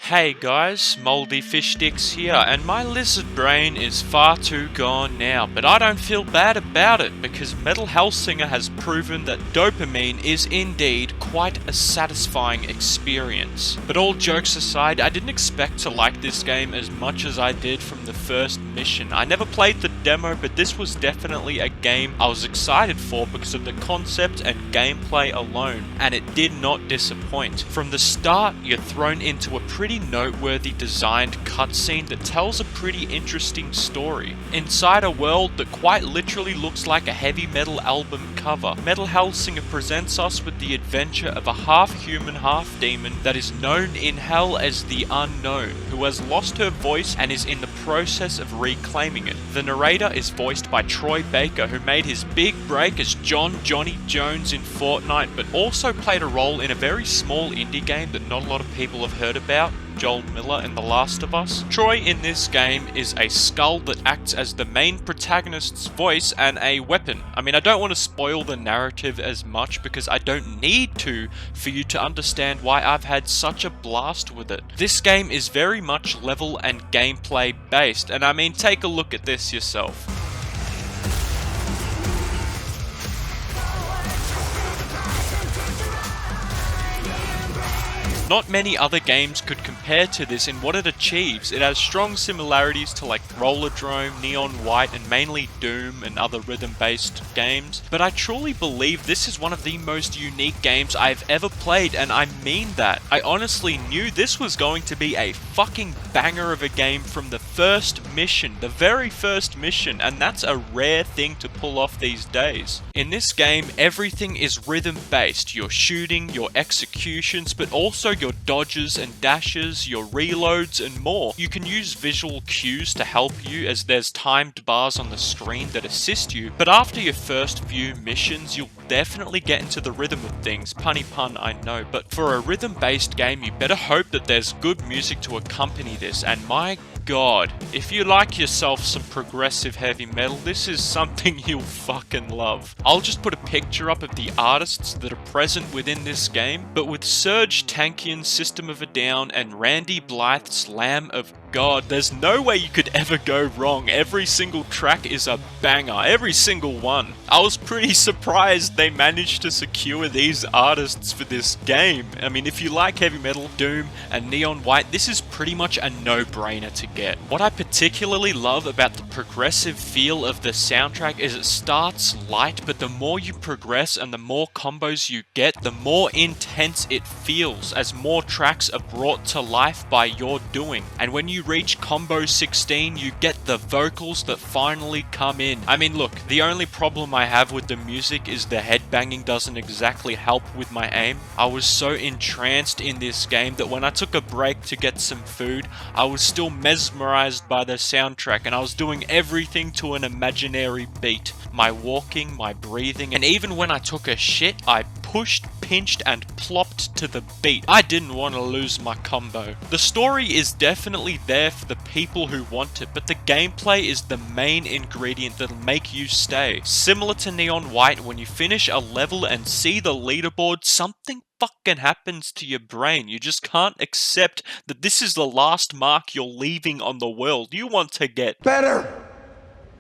Hey guys, MouldyFishSticks here, and my lizard brain is far too gone now, but I don't feel bad about it because Metal Hellsinger has proven that dopamine is indeed quite a satisfying experience. But all jokes aside, I didn't expect to like this game as much as I did from the first mission. I never played the demo, but this was definitely a game I was excited for because of the concept and gameplay alone, and it did not disappoint. From the start, you're thrown into a pretty noteworthy designed cutscene that tells a pretty interesting story. Inside a world that quite literally looks like a heavy metal album cover, Metal Hellsinger presents us with the adventure of a half-human, half-demon that is known in Hell as the Unknown, who has lost her voice and is in the process of reclaiming it. The narrator is voiced by Troy Baker, who made his big break as Johnny Jones in Fortnite, but also played a role in a very small indie game that not a lot of people have heard about, Joel Miller in The Last of Us. Troy in this game is a skull that acts as the main protagonist's voice and a weapon. I mean, I don't want to spoil the narrative as much because I don't need to for you to understand why I've had such a blast with it. This game is very much level and gameplay based, and I mean, take a look at this yourself. Not many other games could compare to this in what it achieves. It has strong similarities to like Rollerdrome, Neon White, and mainly Doom and other rhythm-based games, but I truly believe this is one of the most unique games I've ever played, and I mean that. I honestly knew this was going to be a fucking banger of a game from the first mission, the very first mission, and that's a rare thing to pull off these days. In this game, everything is rhythm-based. Your shooting, your executions, but also your dodges and dashes, your reloads, and more. You can use visual cues to help you as there's timed bars on the screen that assist you, but after your first few missions, you'll definitely get into the rhythm of things. Punny pun, I know, but for a rhythm-based game, you better hope that there's good music to accompany this, and my God, if you like yourself some progressive heavy metal, this is something you'll fucking love. I'll just put a picture up of the artists that are present within this game, but with Serge Tankian's System of a Down and Randy Blythe's Lamb of God, there's no way you could ever go wrong. Every single track is a banger, every single one. I was pretty surprised they managed to secure these artists for this game. I mean, if you like heavy metal, Doom, and Neon White, this is pretty much a no-brainer to get. What I particularly love about the progressive feel of the soundtrack is it starts light, but the more you progress and the more combos you get, the more intense it feels as more tracks are brought to life by your doing. And when you reach combo 16, you get the vocals that finally come in. I mean, look, the only problem I have with the music is the headbanging doesn't exactly help with my aim. I was so entranced in this game that when I took a break to get some food, I was still mesmerized by the soundtrack, and I was doing everything to an imaginary beat. My walking, my breathing, and even when I took a shit, I pushed, pinched, and plopped to the beat. I didn't want to lose my combo. The story is definitely there for the people who want it, but the gameplay is the main ingredient that'll make you stay. Similar to Neon White, when you finish a level and see the leaderboard, something fucking happens to your brain. You just can't accept that this is the last mark you're leaving on the world. You want to get better.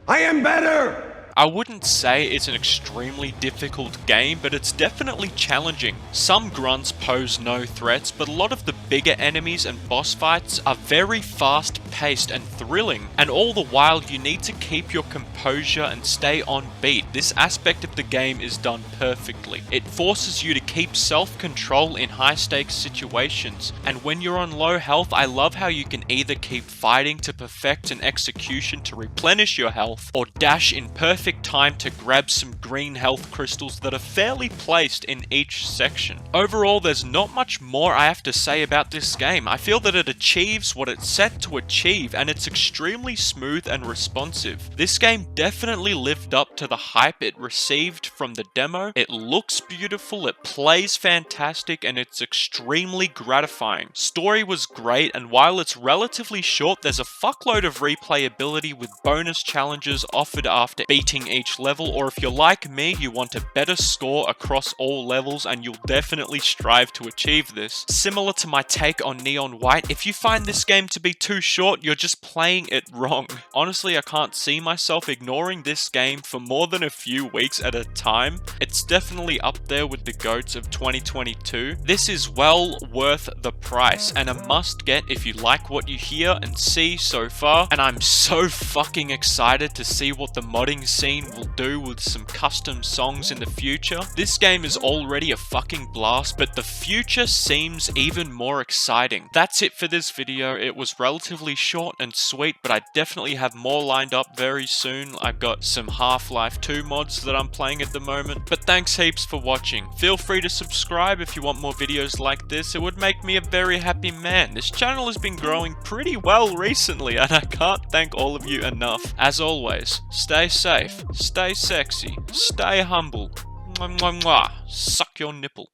I am better. I wouldn't say it's an extremely difficult game, but it's definitely challenging. Some grunts pose no threats, but a lot of the bigger enemies and boss fights are very fast-paced and thrilling, and all the while you need to keep your composure and stay on beat. This aspect of the game is done perfectly. It forces you to keep self-control in high-stakes situations, and when you're on low health, I love how you can either keep fighting to perfect an execution to replenish your health, or dash in perfect time to grab some green health crystals that are fairly placed in each section. Overall, there's not much more I have to say about this game. I feel that it achieves what it's set to achieve, and it's extremely smooth and responsive. This game definitely lived up to the hype it received from the demo. It looks beautiful, it plays fantastic, and it's extremely gratifying. Story was great, and while it's relatively short, there's a fuckload of replayability with bonus challenges offered after beating beating each level, or if you're like me, you want a better score across all levels, and you'll definitely strive to achieve this. Similar to my take on Neon White, if you find this game to be too short, you're just playing it wrong. Honestly, I can't see myself ignoring this game for more than a few weeks at a time. It's definitely up there with the GOATs of 2022. This is well worth the price and a must get if you like what you hear and see so far, and I'm so fucking excited to see what the modding scene will do with some custom songs in the future. This game is already a fucking blast, but the future seems even more exciting. That's it for this video. It was relatively short and sweet, but I definitely have more lined up very soon. I've got some Half-Life 2 mods that I'm playing at the moment, but thanks heaps for watching. Feel free to subscribe if you want more videos like this. It would make me a very happy man. This channel has been growing pretty well recently, and I can't thank all of you enough. As always, stay safe, stay sexy, stay humble. Mwah, mwah, mwah. Suck your nipple.